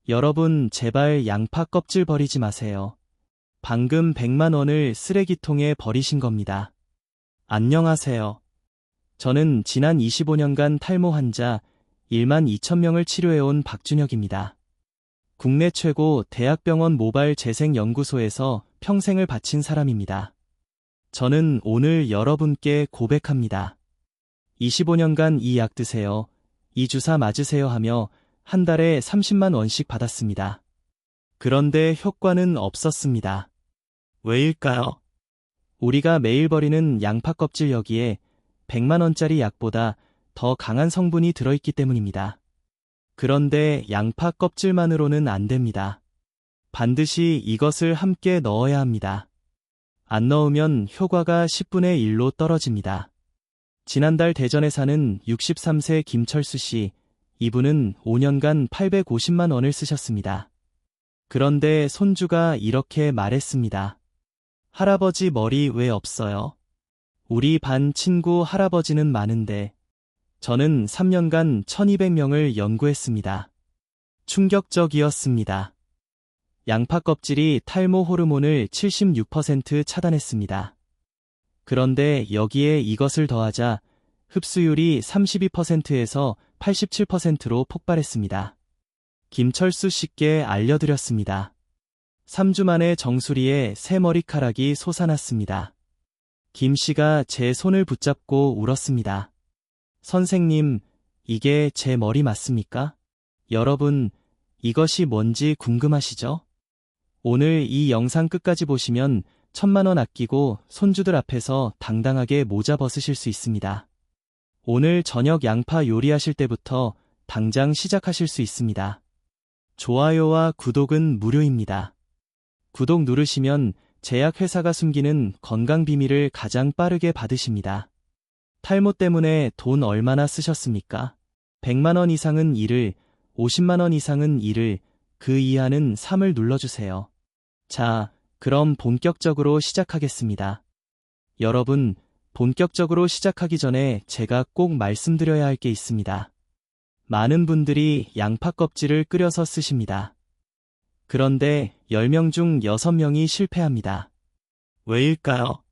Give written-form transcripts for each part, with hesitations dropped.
여러분, 제발 양파 껍질 버리지 마세요. 방금 100만 원을 쓰레기통에 버리신 겁니다. 안녕하세요. 저는 지난 25년간 탈모 환자 1만 2천 명을 치료해온 박준혁입니다. 국내 최고 대학병원 모발 재생 연구소에서 평생을 바친 사람입니다. 저는 오늘 여러분께 고백합니다. 25년간 이 약 드세요, 이 주사 맞으세요 하며 한 달에 30만 원씩 받았습니다. 그런데 효과는 없었습니다. 왜일까요? 우리가 매일 버리는 양파 껍질 여기에 100만 원짜리 약보다 더 강한 성분이 들어있기 때문입니다. 그런데 양파 껍질만으로는 안 됩니다. 반드시 이것을 함께 넣어야 합니다. 안 넣으면 효과가 10분의 1로 떨어집니다. 지난달 대전에 사는 63세 김철수 씨, 이분은 5년간 850만 원을 쓰셨습니다. 그런데 손주가 이렇게 말했습니다. 할아버지 머리 왜 없어요? 우리 반 친구 할아버지는 많은데. 저는 3년간 1200명을 연구했습니다. 충격적이었습니다. 양파 껍질이 탈모 호르몬을 76% 차단했습니다. 그런데 여기에 이것을 더하자 흡수율이 32%에서 87%로 폭발했습니다. 김철수 씨께 알려드렸습니다. 3주 만에 정수리에 새 머리카락이 솟아났습니다. 김 씨가 제 손을 붙잡고 울었습니다. 선생님, 이게 제 머리 맞습니까? 여러분, 이것이 뭔지 궁금하시죠? 오늘 이 영상 끝까지 보시면 1000만 원 아끼고 손주들 앞에서 당당하게 모자 벗으실 수 있습니다. 오늘 저녁 양파 요리하실 때부터 당장 시작하실 수 있습니다. 좋아요와 구독은 무료입니다. 구독 누르시면 제약회사가 숨기는 건강 비밀을 가장 빠르게 받으십니다. 탈모 때문에 돈 얼마나 쓰셨습니까? 100만 원 이상은 1을, 50만 원 이상은 2를, 그 이하는 3을 눌러주세요. 자, 그럼 본격적으로 시작하겠습니다. 여러분, 본격적으로 시작하기 전에 제가 꼭 말씀드려야 할 게 있습니다. 많은 분들이 양파 껍질을 끓여서 쓰십니다. 그런데 10명 중 6명이 실패합니다. 왜일까요?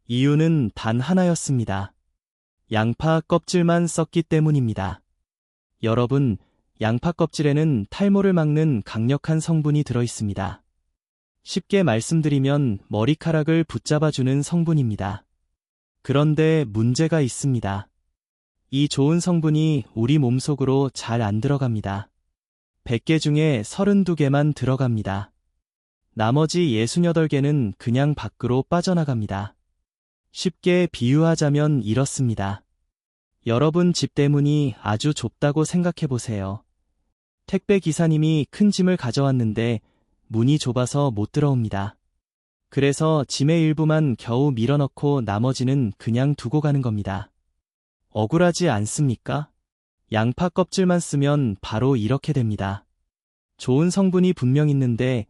이유는 단 하나였습니다. 양파 껍질만 썼기 때문입니다. 여러분, 양파 껍질에는 탈모를 막는 강력한 성분이 들어있습니다. 쉽게 말씀드리면 머리카락을 붙잡아주는 성분입니다. 그런데 문제가 있습니다. 이 좋은 성분이 우리 몸속으로 잘 안 들어갑니다. 100개 중에 32개만 들어갑니다. 나머지 68개는 그냥 밖으로 빠져나갑니다. 쉽게 비유하자면 이렇습니다. 여러분 집 대문이 아주 좁다고 생각해 보세요. 택배 기사님이 큰 짐을 가져왔는데 문이 좁아서 못 들어옵니다. 그래서 짐의 일부만 겨우 밀어넣고 나머지는 그냥 두고 가는 겁니다. 억울하지 않습니까? 양파 껍질만 쓰면 바로 이렇게 됩니다. 좋은 성분이 분명 있는데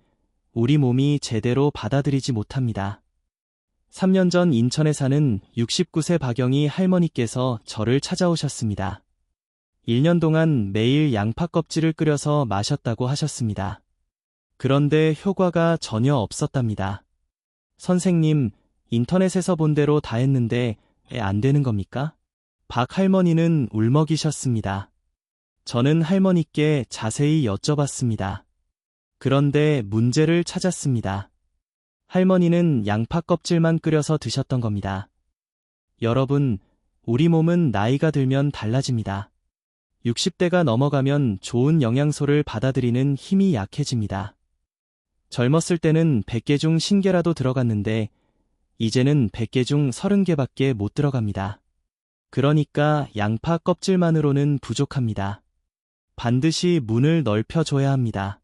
우리 몸이 제대로 받아들이지 못합니다. 3년 전 인천에 사는 69세 박영희 할머니께서 저를 찾아오셨습니다. 1년 동안 매일 양파 껍질을 끓여서 마셨다고 하셨습니다. 그런데 효과가 전혀 없었답니다. 선생님, 인터넷에서 본 대로 다 했는데 왜 안 되는 겁니까? 박 할머니는 울먹이셨습니다. 저는 할머니께 자세히 여쭤봤습니다. 그런데 문제를 찾았습니다. 할머니는 양파 껍질만 끓여서 드셨던 겁니다. 여러분, 우리 몸은 나이가 들면 달라집니다. 60대가 넘어가면 좋은 영양소를 받아들이는 힘이 약해집니다. 젊었을 때는 100개 중 50개라도 들어갔는데 이제는 100개 중 30개밖에 못 들어갑니다. 그러니까 양파 껍질만으로는 부족합니다. 반드시 문을 넓혀줘야 합니다.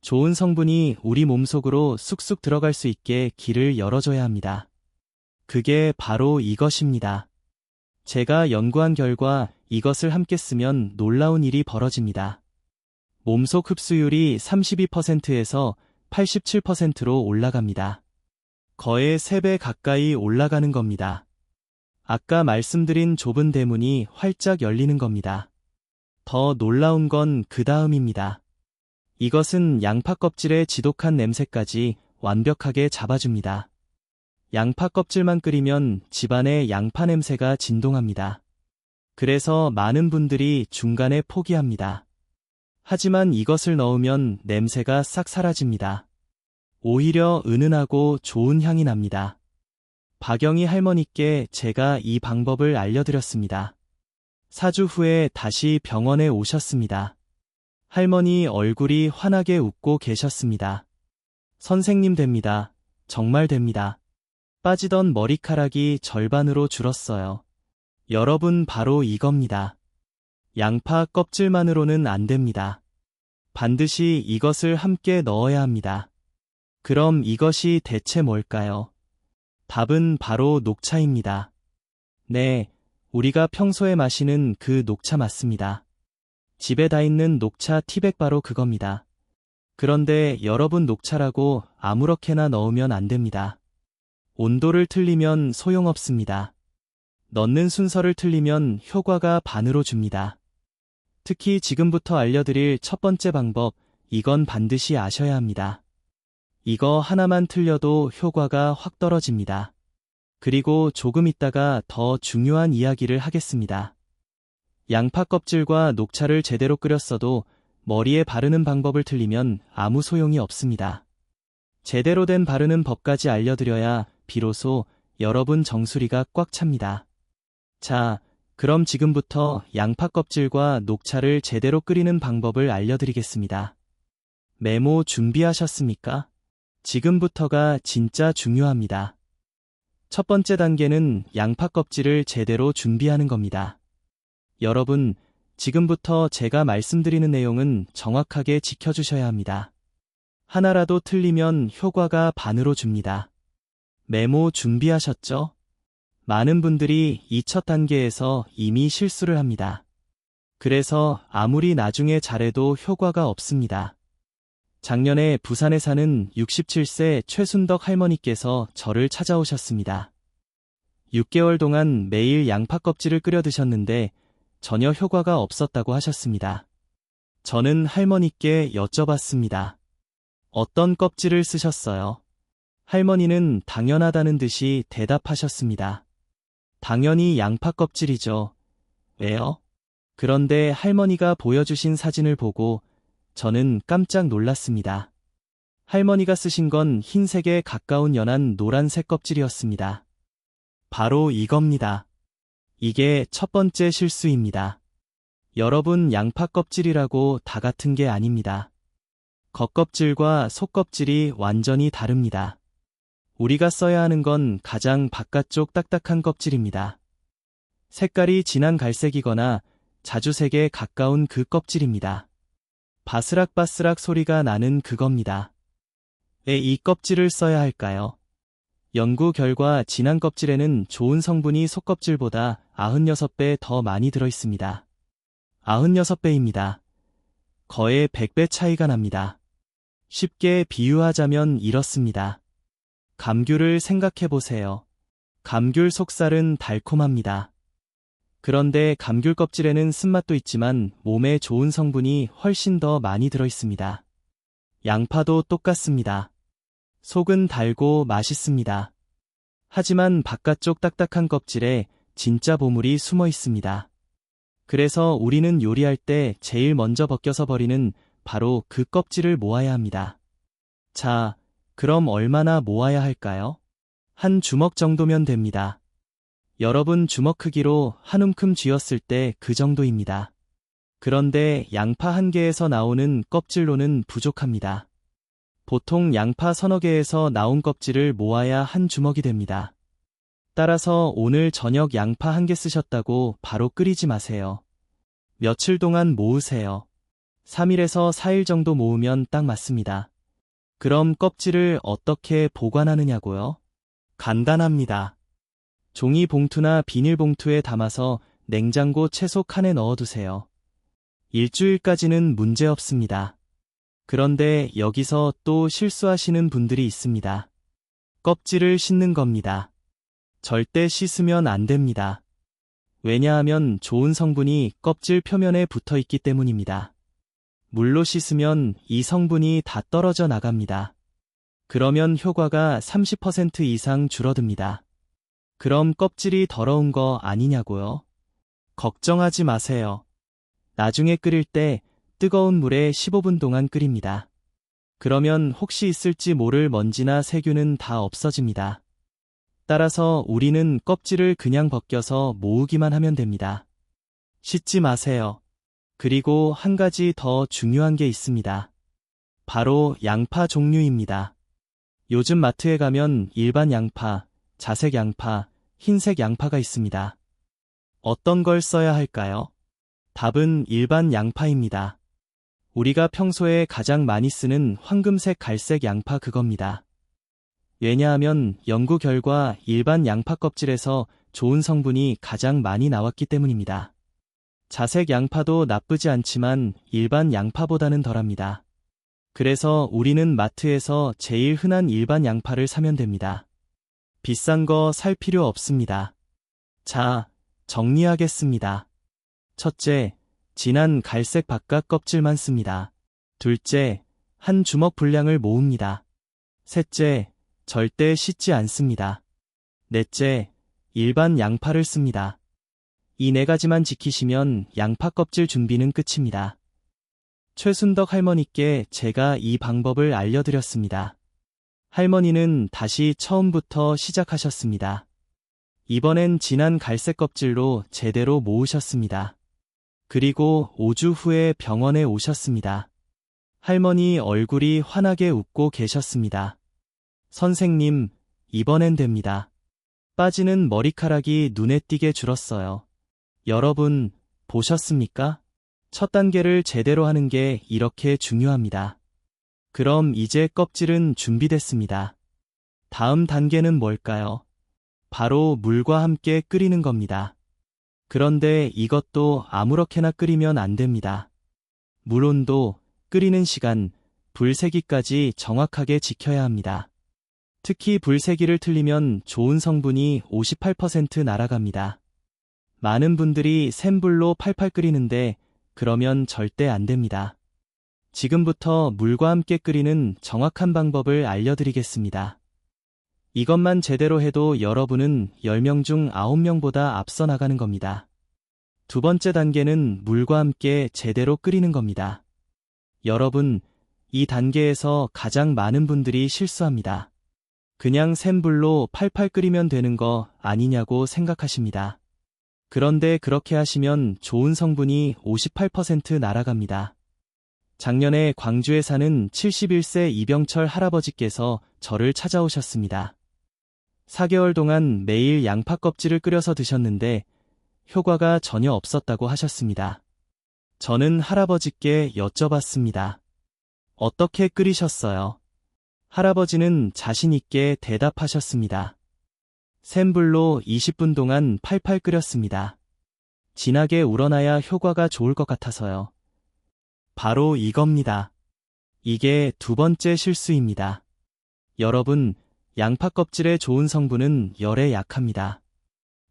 좋은 성분이 우리 몸속으로 쑥쑥 들어갈 수 있게 길을 열어줘야 합니다. 그게 바로 이것입니다. 제가 연구한 결과 이것을 함께 쓰면 놀라운 일이 벌어집니다. 몸속 흡수율이 32%에서 87%로 올라갑니다. 거의 3배 가까이 올라가는 겁니다. 아까 말씀드린 좁은 대문이 활짝 열리는 겁니다. 더 놀라운 건 그 다음입니다. 이것은 양파 껍질의 지독한 냄새까지 완벽하게 잡아줍니다. 양파 껍질만 끓이면 집안의 양파 냄새가 진동합니다. 그래서 많은 분들이 중간에 포기합니다. 하지만 이것을 넣으면 냄새가 싹 사라집니다. 오히려 은은하고 좋은 향이 납니다. 박영희 할머니께 제가 이 방법을 알려드렸습니다. 4주 후에 다시 병원에 오셨습니다. 할머니 얼굴이 환하게 웃고 계셨습니다. 선생님 됩니다. 정말 됩니다. 빠지던 머리카락이 절반으로 줄었어요. 여러분 바로 이겁니다. 양파 껍질만으로는 안 됩니다. 반드시 이것을 함께 넣어야 합니다. 그럼 이것이 대체 뭘까요? 답은 바로 녹차입니다. 네, 우리가 평소에 마시는 그 녹차 맞습니다. 집에 다 있는 녹차 티백 바로 그겁니다. 그런데 여러분 녹차라고 아무렇게나 넣으면 안 됩니다. 온도를 틀리면 소용없습니다. 넣는 순서를 틀리면 효과가 반으로 줍니다. 특히 지금부터 알려드릴 첫 번째 방법, 이건 반드시 아셔야 합니다. 이거 하나만 틀려도 효과가 확 떨어집니다. 그리고 조금 있다가 더 중요한 이야기를 하겠습니다. 양파 껍질과 녹차를 제대로 끓였어도 머리에 바르는 방법을 틀리면 아무 소용이 없습니다. 제대로 된 바르는 법까지 알려드려야 비로소 여러분 정수리가 꽉 찹니다. 자, 그럼 지금부터 양파 껍질과 녹차를 제대로 끓이는 방법을 알려드리겠습니다. 메모 준비하셨습니까? 지금부터가 진짜 중요합니다. 첫 번째 단계는 양파 껍질을 제대로 준비하는 겁니다. 여러분, 지금부터 제가 말씀드리는 내용은 정확하게 지켜주셔야 합니다. 하나라도 틀리면 효과가 반으로 줍니다. 메모 준비하셨죠? 많은 분들이 이 첫 단계에서 이미 실수를 합니다. 그래서 아무리 나중에 잘해도 효과가 없습니다. 작년에 부산에 사는 67세 최순덕 할머니께서 저를 찾아오셨습니다. 6개월 동안 매일 양파 껍질을 끓여 드셨는데 전혀 효과가 없었다고 하셨습니다. 저는 할머니께 여쭤봤습니다. 어떤 껍질을 쓰셨어요? 할머니는 당연하다는 듯이 대답하셨습니다. 당연히 양파 껍질이죠. 왜요? 그런데 할머니가 보여주신 사진을 보고 저는 깜짝 놀랐습니다. 할머니가 쓰신 건 흰색에 가까운 연한 노란색 껍질이었습니다. 바로 이겁니다. 이게 첫 번째 실수입니다. 여러분 양파 껍질이라고 다 같은 게 아닙니다. 겉껍질과 속껍질이 완전히 다릅니다. 우리가 써야 하는 건 가장 바깥쪽 딱딱한 껍질입니다. 색깔이 진한 갈색이거나 자주색에 가까운 그 껍질입니다. 바스락바스락 소리가 나는 그겁니다. 왜 이 껍질을 써야 할까요? 연구 결과 진한 껍질에는 좋은 성분이 속껍질보다 96배 더 많이 들어있습니다. 96배입니다. 거의 100배 차이가 납니다. 쉽게 비유하자면 이렇습니다. 감귤을 생각해보세요. 감귤 속살은 달콤합니다. 그런데 감귤 껍질에는 쓴맛도 있지만 몸에 좋은 성분이 훨씬 더 많이 들어있습니다. 양파도 똑같습니다. 속은 달고 맛있습니다. 하지만 바깥쪽 딱딱한 껍질에 진짜 보물이 숨어 있습니다. 그래서 우리는 요리할 때 제일 먼저 벗겨서 버리는 바로 그 껍질을 모아야 합니다. 자, 그럼 얼마나 모아야 할까요? 한 주먹 정도면 됩니다. 여러분 주먹 크기로 한 움큼 쥐었을 때 그 정도입니다. 그런데 양파 한 개에서 나오는 껍질로는 부족합니다. 보통 양파 서너 개에서 나온 껍질을 모아야 한 주먹이 됩니다. 따라서 오늘 저녁 양파 한 개 쓰셨다고 바로 끓이지 마세요. 며칠 동안 모으세요. 3일에서 4일 정도 모으면 딱 맞습니다. 그럼 껍질을 어떻게 보관하느냐고요? 간단합니다. 종이 봉투나 비닐봉투에 담아서 냉장고 채소 칸에 넣어두세요. 일주일까지는 문제 없습니다. 그런데 여기서 또 실수하시는 분들이 있습니다. 껍질을 씻는 겁니다. 절대 씻으면 안 됩니다. 왜냐하면 좋은 성분이 껍질 표면에 붙어 있기 때문입니다. 물로 씻으면 이 성분이 다 떨어져 나갑니다. 그러면 효과가 30% 이상 줄어듭니다. 그럼 껍질이 더러운 거 아니냐고요? 걱정하지 마세요. 나중에 끓일 때 뜨거운 물에 15분 동안 끓입니다. 그러면 혹시 있을지 모를 먼지나 세균은 다 없어집니다. 따라서 우리는 껍질을 그냥 벗겨서 모으기만 하면 됩니다. 씻지 마세요. 그리고 한 가지 더 중요한 게 있습니다. 바로 양파 종류입니다. 요즘 마트에 가면 일반 양파, 자색 양파, 흰색 양파가 있습니다. 어떤 걸 써야 할까요? 답은 일반 양파입니다. 우리가 평소에 가장 많이 쓰는 황금색 갈색 양파 그겁니다. 왜냐하면 연구 결과 일반 양파 껍질에서 좋은 성분이 가장 많이 나왔기 때문입니다. 자색 양파도 나쁘지 않지만 일반 양파보다는 덜합니다. 그래서 우리는 마트에서 제일 흔한 일반 양파를 사면 됩니다. 비싼 거 살 필요 없습니다. 자, 정리하겠습니다. 첫째, 진한 갈색 바깥 껍질만 씁니다. 둘째, 한 주먹 분량을 모읍니다. 셋째, 절대 씻지 않습니다. 넷째, 일반 양파를 씁니다. 이 네 가지만 지키시면 양파 껍질 준비는 끝입니다. 최순덕 할머니께 제가 이 방법을 알려드렸습니다. 할머니는 다시 처음부터 시작하셨습니다. 이번엔 진한 갈색 껍질로 제대로 모으셨습니다. 그리고 5주 후에 병원에 오셨습니다. 할머니 얼굴이 환하게 웃고 계셨습니다. 선생님, 이번엔 됩니다. 빠지는 머리카락이 눈에 띄게 줄었어요. 여러분, 보셨습니까? 첫 단계를 제대로 하는 게 이렇게 중요합니다. 그럼 이제 껍질은 준비됐습니다. 다음 단계는 뭘까요? 바로 물과 함께 끓이는 겁니다. 그런데 이것도 아무렇게나 끓이면 안 됩니다. 물 온도, 끓이는 시간, 불세기까지 정확하게 지켜야 합니다. 특히 불세기를 틀리면 좋은 성분이 58% 날아갑니다. 많은 분들이 센 불로 팔팔 끓이는데 그러면 절대 안 됩니다. 지금부터 물과 함께 끓이는 정확한 방법을 알려드리겠습니다. 이것만 제대로 해도 여러분은 10명 중 9명보다 앞서 나가는 겁니다. 두 번째 단계는 물과 함께 제대로 끓이는 겁니다. 여러분, 이 단계에서 가장 많은 분들이 실수합니다. 그냥 센 불로 팔팔 끓이면 되는 거 아니냐고 생각하십니다. 그런데 그렇게 하시면 좋은 성분이 58% 날아갑니다. 작년에 광주에 사는 71세 이병철 할아버지께서 저를 찾아오셨습니다. 4개월 동안 매일 양파 껍질을 끓여서 드셨는데 효과가 전혀 없었다고 하셨습니다. 저는 할아버지께 여쭤봤습니다. 어떻게 끓이셨어요? 할아버지는 자신 있게 대답하셨습니다. 센 불로 20분 동안 팔팔 끓였습니다. 진하게 우러나야 효과가 좋을 것 같아서요. 바로 이겁니다. 이게 두 번째 실수입니다. 여러분, 양파 껍질의 좋은 성분은 열에 약합니다.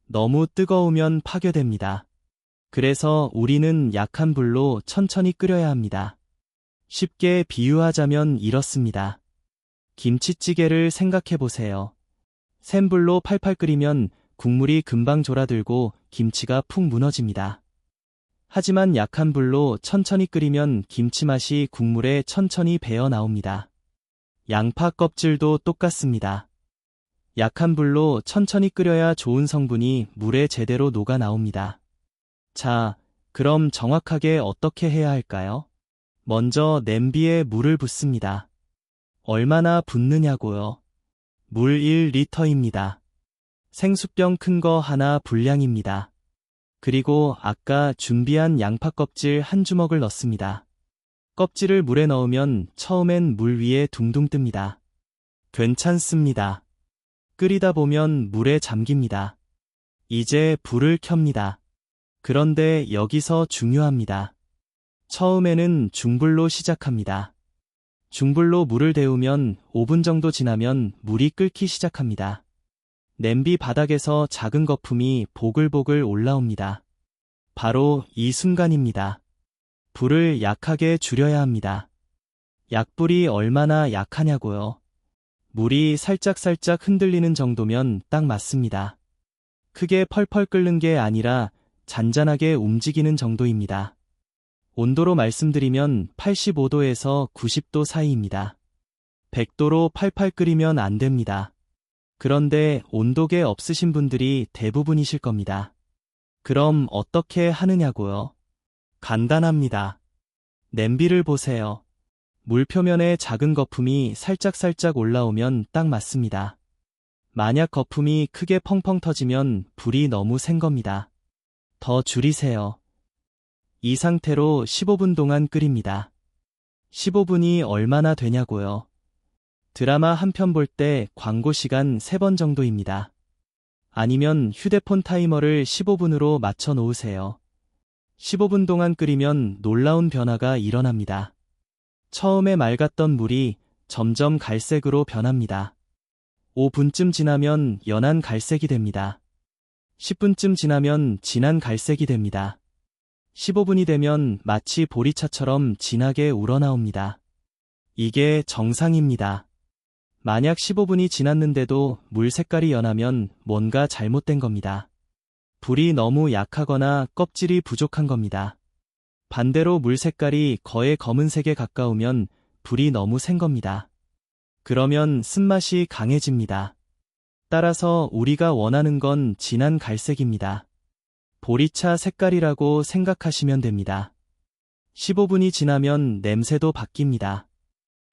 너무 뜨거우면 파괴됩니다. 그래서 우리는 약한 불로 천천히 끓여야 합니다. 쉽게 비유하자면 이렇습니다. 김치찌개를 생각해 보세요. 센 불로 팔팔 끓이면 국물이 금방 졸아들고 김치가 푹 무너집니다. 하지만 약한 불로 천천히 끓이면 김치 맛이 국물에 천천히 배어 나옵니다. 양파 껍질도 똑같습니다. 약한 불로 천천히 끓여야 좋은 성분이 물에 제대로 녹아 나옵니다. 자, 그럼 정확하게 어떻게 해야 할까요? 먼저 냄비에 물을 붓습니다. 얼마나 붓느냐고요? 물 1리터입니다. 생수병 큰 거 하나 분량입니다. 그리고 아까 준비한 양파 껍질 한 주먹을 넣습니다. 껍질을 물에 넣으면 처음엔 물 위에 둥둥 뜹니다. 괜찮습니다. 끓이다 보면 물에 잠깁니다. 이제 불을 켭니다. 그런데 여기서 중요합니다. 처음에는 중불로 시작합니다. 중불로 물을 데우면 5분 정도 지나면 물이 끓기 시작합니다. 냄비 바닥에서 작은 거품이 보글보글 올라옵니다. 바로 이 순간입니다. 불을 약하게 줄여야 합니다. 약불이 얼마나 약하냐고요? 물이 살짝살짝 흔들리는 정도면 딱 맞습니다. 크게 펄펄 끓는 게 아니라 잔잔하게 움직이는 정도입니다. 온도로 말씀드리면 85도에서 90도 사이입니다. 100도로 팔팔 끓이면 안 됩니다. 그런데 온도계 없으신 분들이 대부분이실 겁니다. 그럼 어떻게 하느냐고요? 간단합니다. 냄비를 보세요. 물 표면에 작은 거품이 살짝살짝 올라오면 딱 맞습니다. 만약 거품이 크게 펑펑 터지면 불이 너무 센 겁니다. 더 줄이세요. 이 상태로 15분 동안 끓입니다. 15분이 얼마나 되냐고요? 드라마 한 편 볼 때 광고 시간 3번 정도입니다. 아니면 휴대폰 타이머를 15분으로 맞춰 놓으세요. 15분 동안 끓이면 놀라운 변화가 일어납니다. 처음에 맑았던 물이 점점 갈색으로 변합니다. 5분쯤 지나면 연한 갈색이 됩니다. 10분쯤 지나면 진한 갈색이 됩니다. 15분이 되면 마치 보리차처럼 진하게 우러나옵니다. 이게 정상입니다. 만약 15분이 지났는데도 물 색깔이 연하면 뭔가 잘못된 겁니다. 불이 너무 약하거나 껍질이 부족한 겁니다. 반대로 물 색깔이 거의 검은색에 가까우면 불이 너무 센 겁니다. 그러면 쓴맛이 강해집니다. 따라서 우리가 원하는 건 진한 갈색입니다. 보리차 색깔이라고 생각하시면 됩니다. 15분이 지나면 냄새도 바뀝니다.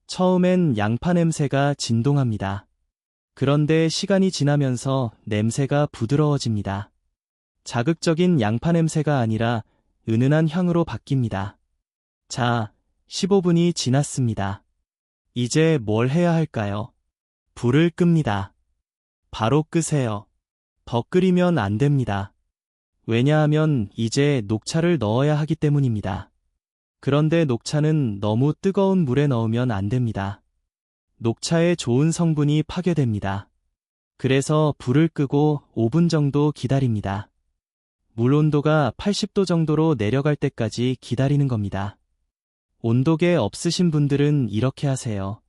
처음엔 양파 냄새가 진동합니다. 그런데 시간이 지나면서 냄새가 부드러워집니다. 자극적인 양파 냄새가 아니라 은은한 향으로 바뀝니다. 자, 15분이 지났습니다. 이제 뭘 해야 할까요? 불을 끕니다. 바로 끄세요. 더 끓이면 안 됩니다. 왜냐하면 이제 녹차를 넣어야 하기 때문입니다. 그런데 녹차는 너무 뜨거운 물에 넣으면 안 됩니다. 녹차의 좋은 성분이 파괴됩니다. 그래서 불을 끄고 5분 정도 기다립니다. 물 온도가 80도 정도로 내려갈 때까지 기다리는 겁니다. 온도계 없으신 분들은 이렇게 하세요.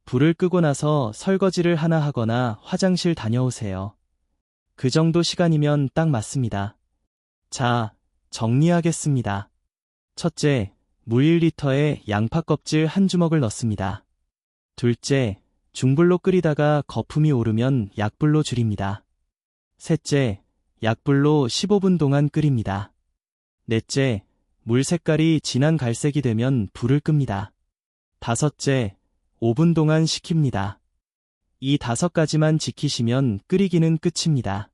불을 끄고 나서 설거지를 하나 하거나 화장실 다녀오세요. 그 정도 시간이면 딱 맞습니다. 자, 정리하겠습니다. 첫째, 물 1리터에 양파 껍질 한 주먹을 넣습니다. 둘째, 중불로 끓이다가 거품이 오르면 약불로 줄입니다. 셋째, 약불로 15분 동안 끓입니다. 넷째, 물 색깔이 진한 갈색이 되면 불을 끕니다. 다섯째, 5분 동안 식힙니다. 이 5가지만 지키시면 끓이기는 끝입니다.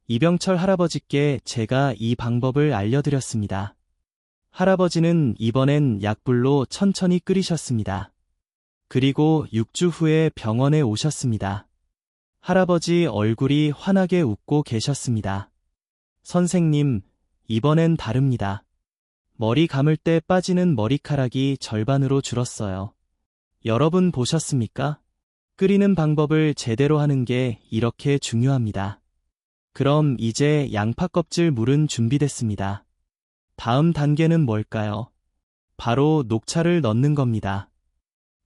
이병철 할아버지께 제가 이 방법을 알려드렸습니다. 할아버지는 이번엔 약불로 천천히 끓이셨습니다. 그리고 6주 후에 병원에 오셨습니다. 할아버지 얼굴이 환하게 웃고 계셨습니다. 선생님, 이번엔 다릅니다. 머리 감을 때 빠지는 머리카락이 절반으로 줄었어요. 여러분 보셨습니까? 끓이는 방법을 제대로 하는 게 이렇게 중요합니다. 그럼 이제 양파 껍질 물은 준비됐습니다. 다음 단계는 뭘까요? 바로 녹차를 넣는 겁니다.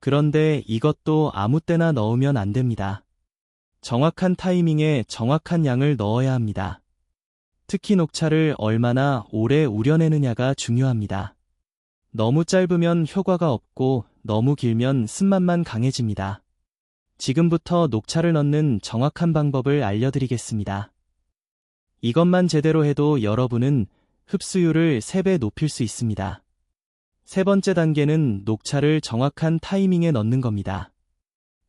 그런데 이것도 아무 때나 넣으면 안 됩니다. 정확한 타이밍에 정확한 양을 넣어야 합니다. 특히 녹차를 얼마나 오래 우려내느냐가 중요합니다. 너무 짧으면 효과가 없고 너무 길면 쓴맛만 강해집니다. 지금부터 녹차를 넣는 정확한 방법을 알려드리겠습니다. 이것만 제대로 해도 여러분은 흡수율을 3배 높일 수 있습니다. 세 번째 단계는 녹차를 정확한 타이밍에 넣는 겁니다.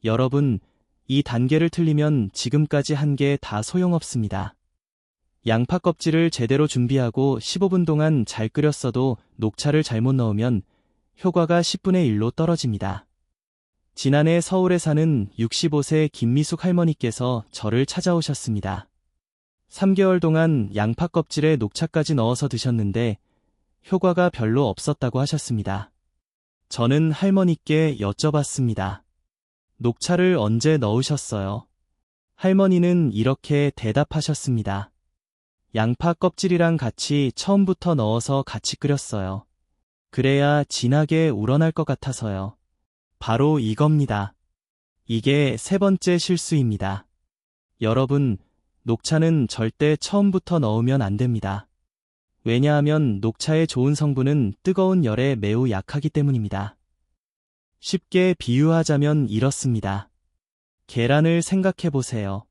여러분, 이 단계를 틀리면 지금까지 한 게 다 소용없습니다. 양파 껍질을 제대로 준비하고 15분 동안 잘 끓였어도 녹차를 잘못 넣으면 효과가 10분의 1로 떨어집니다. 지난해 서울에 사는 65세 김미숙 할머니께서 저를 찾아오셨습니다. 3개월 동안 양파 껍질에 녹차까지 넣어서 드셨는데 효과가 별로 없었다고 하셨습니다. 저는 할머니께 여쭤봤습니다. 녹차를 언제 넣으셨어요? 할머니는 이렇게 대답하셨습니다. 양파 껍질이랑 같이 처음부터 넣어서 같이 끓였어요. 그래야 진하게 우러날 것 같아서요. 바로 이겁니다. 이게 세 번째 실수입니다. 여러분, 녹차는 절대 처음부터 넣으면 안 됩니다. 왜냐하면 녹차의 좋은 성분은 뜨거운 열에 매우 약하기 때문입니다. 쉽게 비유하자면 이렇습니다. 계란을 생각해 보세요.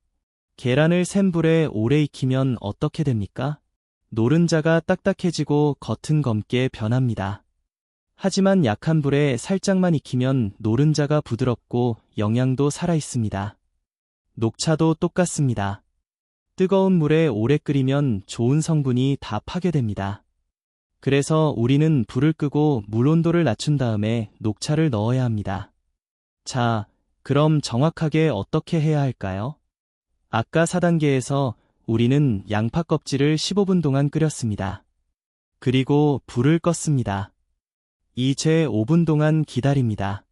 계란을 센 불에 오래 익히면 어떻게 됩니까? 노른자가 딱딱해지고 겉은 검게 변합니다. 하지만 약한 불에 살짝만 익히면 노른자가 부드럽고 영양도 살아 있습니다. 녹차도 똑같습니다. 뜨거운 물에 오래 끓이면 좋은 성분이 다 파괴됩니다. 그래서 우리는 불을 끄고 물 온도를 낮춘 다음에 녹차를 넣어야 합니다. 자, 그럼 정확하게 어떻게 해야 할까요? 아까 4단계에서 우리는 양파 껍질을 15분 동안 끓였습니다. 그리고 불을 껐습니다. 이제 5분 동안 기다립니다.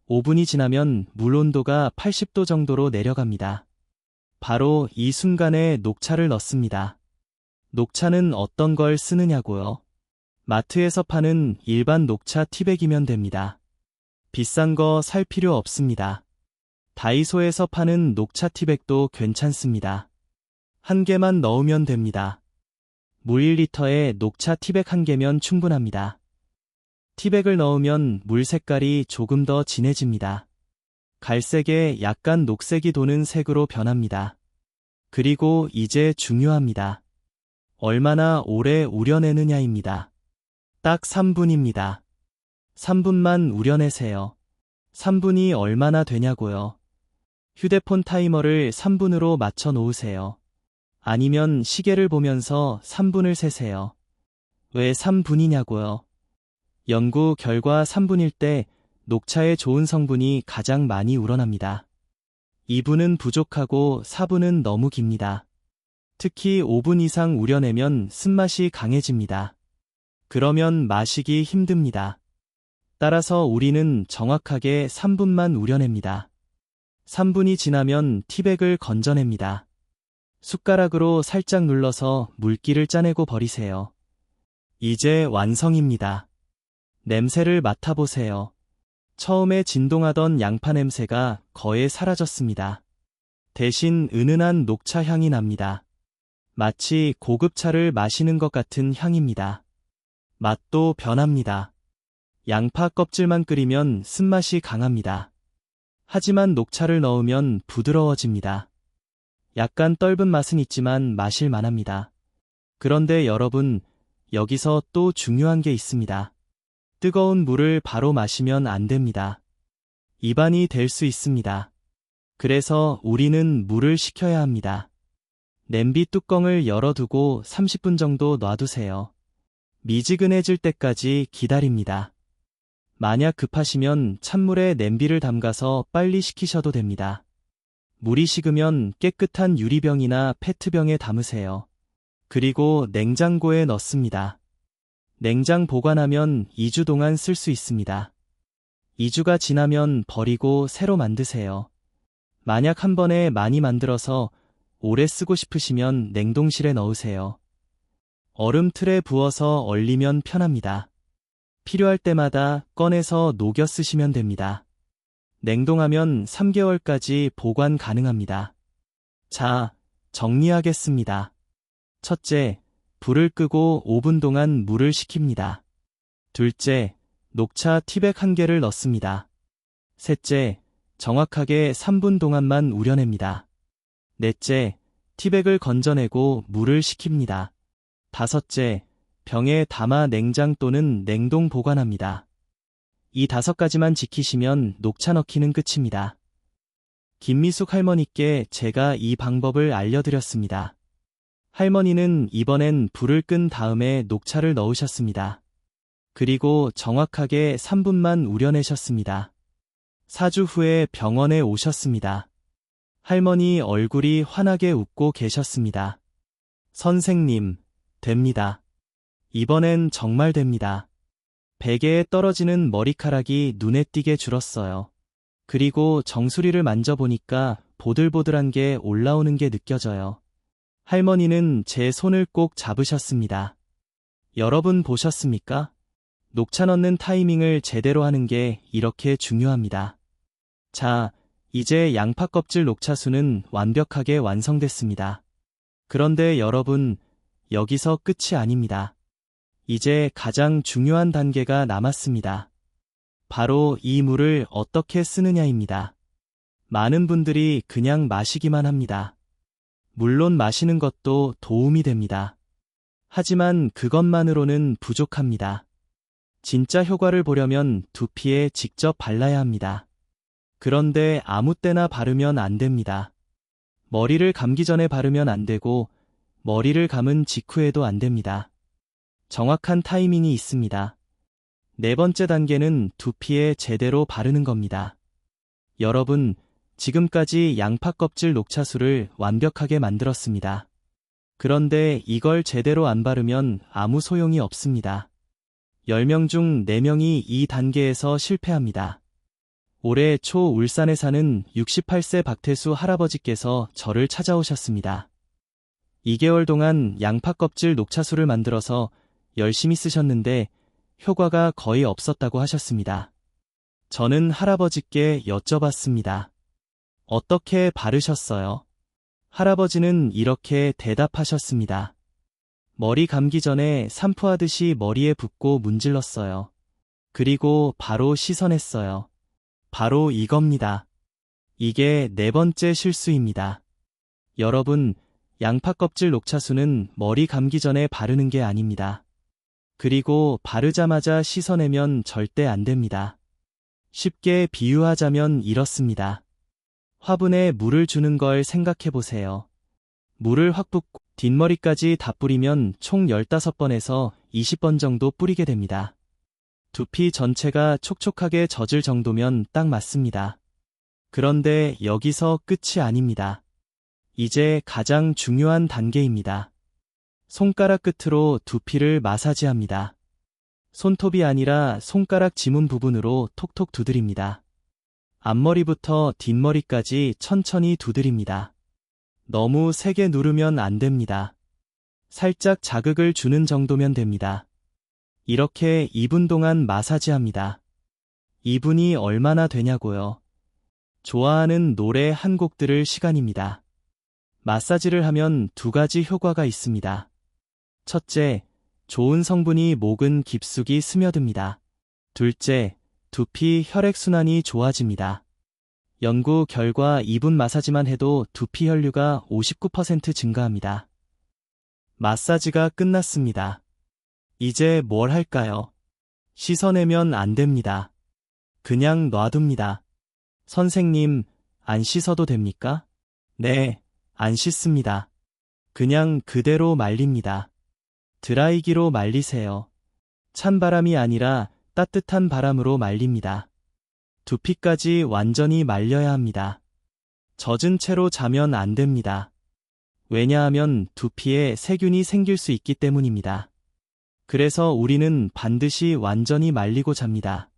5분이 지나면 물 온도가 80도 정도로 내려갑니다. 바로 이 순간에 녹차를 넣습니다. 녹차는 어떤 걸 쓰느냐고요? 마트에서 파는 일반 녹차 티백이면 됩니다. 비싼 거 살 필요 없습니다. 다이소에서 파는 녹차 티백도 괜찮습니다. 한 개만 넣으면 됩니다. 물 1리터에 녹차 티백 1개면 충분합니다. 티백을 넣으면 물 색깔이 조금 더 진해집니다. 갈색에 약간 녹색이 도는 색으로 변합니다. 그리고 이제 중요합니다. 얼마나 오래 우려내느냐입니다. 딱 3분입니다. 3분만 우려내세요. 3분이 얼마나 되냐고요? 휴대폰 타이머를 3분으로 맞춰 놓으세요. 아니면 시계를 보면서 3분을 세세요. 왜 3분이냐고요? 연구 결과 3분일 때 녹차의 좋은 성분이 가장 많이 우러납니다. 2분은 부족하고 4분은 너무 깁니다. 특히 5분 이상 우려내면 쓴맛이 강해집니다. 그러면 마시기 힘듭니다. 따라서 우리는 정확하게 3분만 우려냅니다. 3분이 지나면 티백을 건져냅니다. 숟가락으로 살짝 눌러서 물기를 짜내고 버리세요. 이제 완성입니다. 냄새를 맡아보세요. 처음에 진동하던 양파 냄새가 거의 사라졌습니다. 대신 은은한 녹차 향이 납니다. 마치 고급차를 마시는 것 같은 향입니다. 맛도 변합니다. 양파 껍질만 끓이면 쓴맛이 강합니다. 하지만 녹차를 넣으면 부드러워집니다. 약간 떫은 맛은 있지만 마실 만합니다. 그런데 여러분, 여기서 또 중요한 게 있습니다. 뜨거운 물을 바로 마시면 안 됩니다. 입안이 될 수 있습니다. 그래서 우리는 물을 식혀야 합니다. 냄비 뚜껑을 열어두고 30분 정도 놔두세요. 미지근해질 때까지 기다립니다. 만약 급하시면 찬물에 냄비를 담가서 빨리 식히셔도 됩니다. 물이 식으면 깨끗한 유리병이나 페트병에 담으세요. 그리고 냉장고에 넣습니다. 냉장 보관하면 2주 동안 쓸 수 있습니다. 2주가 지나면 버리고 새로 만드세요. 만약 한 번에 많이 만들어서 오래 쓰고 싶으시면 냉동실에 넣으세요. 얼음 틀에 부어서 얼리면 편합니다. 필요할 때마다 꺼내서 녹여 쓰시면 됩니다. 냉동하면 3개월까지 보관 가능합니다. 자, 정리하겠습니다. 첫째, 불을 끄고 5분 동안 물을 식힙니다. 둘째, 녹차 티백 1개를 넣습니다. 셋째, 정확하게 3분 동안만 우려냅니다. 넷째, 티백을 건져내고 물을 식힙니다. 다섯째, 병에 담아 냉장 또는 냉동 보관합니다. 이 5가지만 지키시면 녹차 넣기는 끝입니다. 김미숙 할머니께 제가 이 방법을 알려드렸습니다. 할머니는 이번엔 불을 끈 다음에 녹차를 넣으셨습니다. 그리고 정확하게 3분만 우려내셨습니다. 4주 후에 병원에 오셨습니다. 할머니 얼굴이 환하게 웃고 계셨습니다. 선생님, 됩니다. 이번엔 정말 됩니다. 베개에 떨어지는 머리카락이 눈에 띄게 줄었어요. 그리고 정수리를 만져보니까 보들보들한 게 올라오는 게 느껴져요. 할머니는 제 손을 꼭 잡으셨습니다. 여러분 보셨습니까? 녹차 넣는 타이밍을 제대로 하는 게 이렇게 중요합니다. 자, 이제 양파 껍질 녹차수는 완벽하게 완성됐습니다. 그런데 여러분, 여기서 끝이 아닙니다. 이제 가장 중요한 단계가 남았습니다. 바로 이 물을 어떻게 쓰느냐입니다. 많은 분들이 그냥 마시기만 합니다. 물론 마시는 것도 도움이 됩니다. 하지만 그것만으로는 부족합니다. 진짜 효과를 보려면 두피에 직접 발라야 합니다. 그런데 아무 때나 바르면 안 됩니다. 머리를 감기 전에 바르면 안 되고 머리를 감은 직후에도 안 됩니다. 정확한 타이밍이 있습니다. 네 번째 단계는 두피에 제대로 바르는 겁니다. 여러분, 지금까지 양파 껍질 녹차수를 완벽하게 만들었습니다. 그런데 이걸 제대로 안 바르면 아무 소용이 없습니다. 10명 중 4명이 이 단계에서 실패합니다. 올해 초 울산에 사는 68세 박태수 할아버지께서 저를 찾아오셨습니다. 2개월 동안 양파 껍질 녹차수를 만들어서 열심히 쓰셨는데 효과가 거의 없었다고 하셨습니다. 저는 할아버지께 여쭤봤습니다. 어떻게 바르셨어요? 할아버지는 이렇게 대답하셨습니다. 머리 감기 전에 샴푸하듯이 머리에 붓고 문질렀어요. 그리고 바로 씻어냈어요. 바로 이겁니다. 이게 네 번째 실수입니다. 여러분, 양파 껍질 녹차수는 머리 감기 전에 바르는 게 아닙니다. 그리고 바르자마자 씻어내면 절대 안 됩니다. 쉽게 비유하자면 이렇습니다. 화분에 물을 주는 걸 생각해 보세요. 물을 확 붓고 뒷머리까지 다 뿌리면 총 15번에서 20번 정도 뿌리게 됩니다. 두피 전체가 촉촉하게 젖을 정도면 딱 맞습니다. 그런데 여기서 끝이 아닙니다. 이제 가장 중요한 단계입니다. 손가락 끝으로 두피를 마사지합니다. 손톱이 아니라 손가락 지문 부분으로 톡톡 두드립니다. 앞머리부터 뒷머리까지 천천히 두드립니다. 너무 세게 누르면 안 됩니다. 살짝 자극을 주는 정도면 됩니다. 이렇게 2분 동안 마사지합니다. 2분이 얼마나 되냐고요? 좋아하는 노래 한 곡 들을 시간입니다. 마사지를 하면 2가지 효과가 있습니다. 첫째, 좋은 성분이 목은 깊숙이 스며듭니다. 둘째, 두피 혈액순환이 좋아집니다. 연구 결과 2분 마사지만 해도 두피 혈류가 59% 증가합니다. 마사지가 끝났습니다. 이제 뭘 할까요? 씻어내면 안 됩니다. 그냥 놔둡니다. 선생님, 안 씻어도 됩니까? 네, 안 씻습니다. 그냥 그대로 말립니다. 드라이기로 말리세요. 찬바람이 아니라 따뜻한 바람으로 말립니다. 두피까지 완전히 말려야 합니다. 젖은 채로 자면 안 됩니다. 왜냐하면 두피에 세균이 생길 수 있기 때문입니다. 그래서 우리는 반드시 완전히 말리고 잡니다.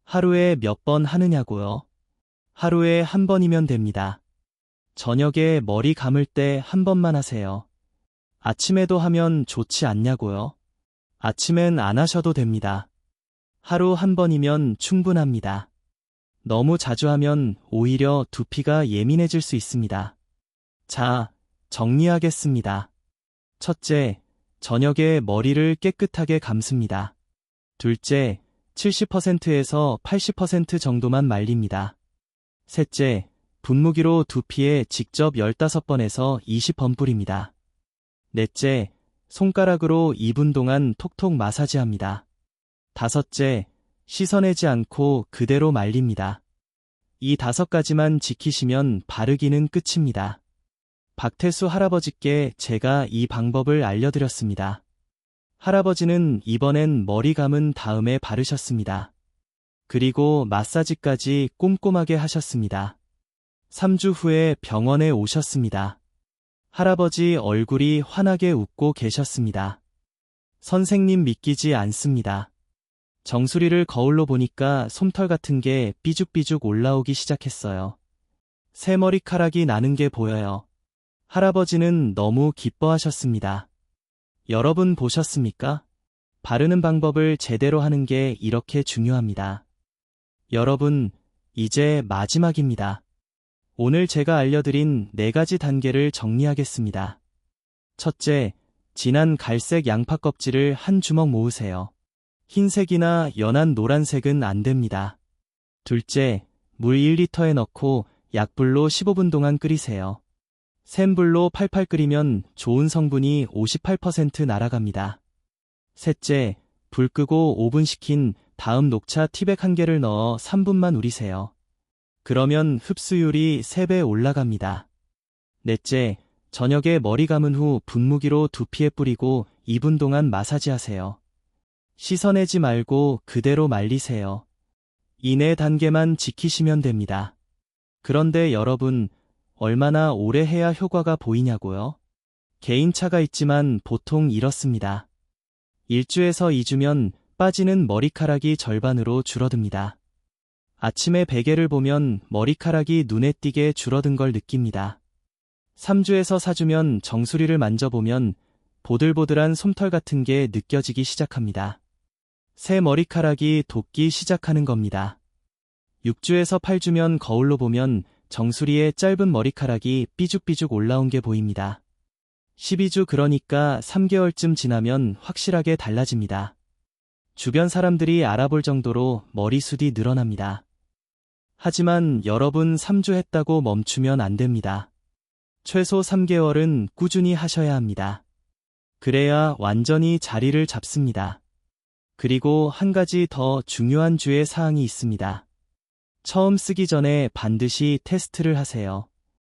하루에 몇 번 하느냐고요? 하루에 한 번이면 됩니다. 저녁에 머리 감을 때 한 번만 하세요. 아침에도 하면 좋지 않냐고요? 아침엔 안 하셔도 됩니다. 하루 한 번이면 충분합니다. 너무 자주 하면 오히려 두피가 예민해질 수 있습니다. 자, 정리하겠습니다. 첫째, 저녁에 머리를 깨끗하게 감습니다. 둘째, 70%에서 80% 정도만 말립니다. 셋째, 분무기로 두피에 직접 15번에서 20번 뿌립니다. 넷째, 손가락으로 2분 동안 톡톡 마사지합니다. 다섯째, 씻어내지 않고 그대로 말립니다. 이 5가지만 지키시면 바르기는 끝입니다. 박태수 할아버지께 제가 이 방법을 알려드렸습니다. 할아버지는 이번엔 머리 감은 다음에 바르셨습니다. 그리고 마사지까지 꼼꼼하게 하셨습니다. 3주 후에 병원에 오셨습니다. 할아버지 얼굴이 환하게 웃고 계셨습니다. 선생님 믿기지 않습니다. 정수리를 거울로 보니까 솜털 같은 게 삐죽삐죽 올라오기 시작했어요. 새 머리카락이 나는 게 보여요. 할아버지는 너무 기뻐하셨습니다. 여러분 보셨습니까? 바르는 방법을 제대로 하는 게 이렇게 중요합니다. 여러분, 이제 마지막입니다. 오늘 제가 알려드린 4가지 단계를 정리하겠습니다. 첫째, 진한 갈색 양파 껍질을 한 주먹 모으세요. 흰색이나 연한 노란색은 안 됩니다. 둘째, 물 1리터에 넣고 약불로 15분 동안 끓이세요. 센 불로 팔팔 끓이면 좋은 성분이 58% 날아갑니다. 셋째, 불 끄고 5분 식힌 다음 녹차 티백 1개를 넣어 3분만 우리세요. 그러면 흡수율이 3배 올라갑니다. 넷째, 저녁에 머리 감은 후 분무기로 두피에 뿌리고 2분 동안 마사지하세요. 씻어내지 말고 그대로 말리세요. 이 4단계만 지키시면 됩니다. 그런데 여러분, 얼마나 오래 해야 효과가 보이냐고요? 개인차가 있지만 보통 이렇습니다. 1주에서 2주면 빠지는 머리카락이 절반으로 줄어듭니다. 아침에 베개를 보면 머리카락이 눈에 띄게 줄어든 걸 느낍니다. 3주에서 4주면 정수리를 만져보면 보들보들한 솜털 같은 게 느껴지기 시작합니다. 새 머리카락이 돋기 시작하는 겁니다. 6주에서 8주면 거울로 보면 정수리에 짧은 머리카락이 삐죽삐죽 올라온 게 보입니다. 12주 그러니까 3개월쯤 지나면 확실하게 달라집니다. 주변 사람들이 알아볼 정도로 머리숱이 늘어납니다. 하지만 여러분 3주 했다고 멈추면 안 됩니다. 최소 3개월은 꾸준히 하셔야 합니다. 그래야 완전히 자리를 잡습니다. 그리고 한 가지 더 중요한 주의 사항이 있습니다. 처음 쓰기 전에 반드시 테스트를 하세요.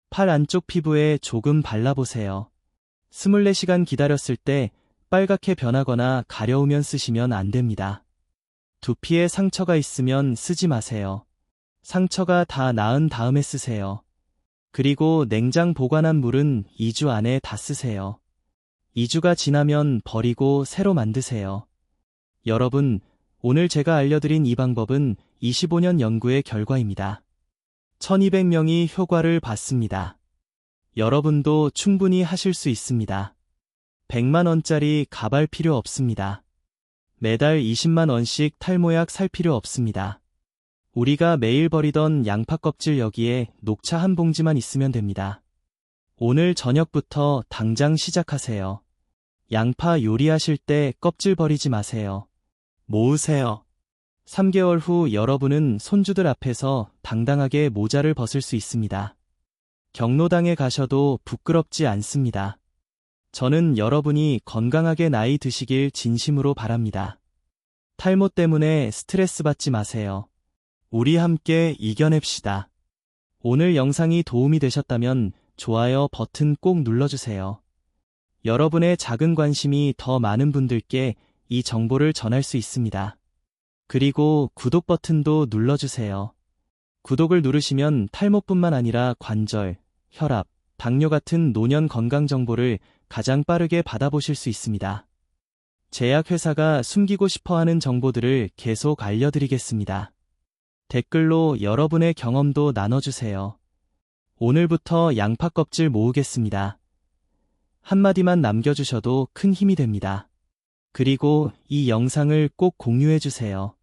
팔 안쪽 피부에 조금 발라보세요. 24시간 기다렸을 때 빨갛게 변하거나 가려우면 쓰시면 안 됩니다. 두피에 상처가 있으면 쓰지 마세요. 상처가 다 나은 다음에 쓰세요. 그리고 냉장 보관한 물은 2주 안에 다 쓰세요. 2주가 지나면 버리고 새로 만드세요. 여러분, 오늘 제가 알려드린 이 방법은 25년 연구의 결과입니다. 1200명이 효과를 봤습니다. 여러분도 충분히 하실 수 있습니다. 100만 원짜리 가발 필요 없습니다. 매달 20만 원씩 탈모약 살 필요 없습니다. 우리가 매일 버리던 양파 껍질 여기에 녹차 한 봉지만 있으면 됩니다. 오늘 저녁부터 당장 시작하세요. 양파 요리하실 때 껍질 버리지 마세요. 모으세요. 3개월 후 여러분은 손주들 앞에서 당당하게 모자를 벗을 수 있습니다. 경로당에 가셔도 부끄럽지 않습니다. 저는 여러분이 건강하게 나이 드시길 진심으로 바랍니다. 탈모 때문에 스트레스 받지 마세요. 우리 함께 이겨냅시다. 오늘 영상이 도움이 되셨다면 좋아요 버튼 꼭 눌러주세요. 여러분의 작은 관심이 더 많은 분들께 이 정보를 전할 수 있습니다. 그리고 구독 버튼도 눌러주세요. 구독을 누르시면 탈모뿐만 아니라 관절, 혈압, 당뇨 같은 노년 건강 정보를 가장 빠르게 받아보실 수 있습니다. 제약회사가 숨기고 싶어하는 정보들을 계속 알려드리겠습니다. 댓글로 여러분의 경험도 나눠주세요. 오늘부터 양파 껍질 모으겠습니다. 한마디만 남겨주셔도 큰 힘이 됩니다. 그리고 이 영상을 꼭 공유해주세요.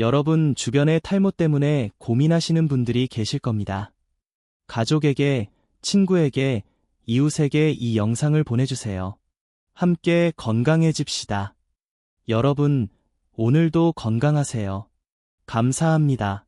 여러분 주변에 탈모 때문에 고민하시는 분들이 계실 겁니다. 가족에게, 친구에게, 이웃에게 이 영상을 보내주세요. 함께 건강해집시다. 여러분, 오늘도 건강하세요. 감사합니다.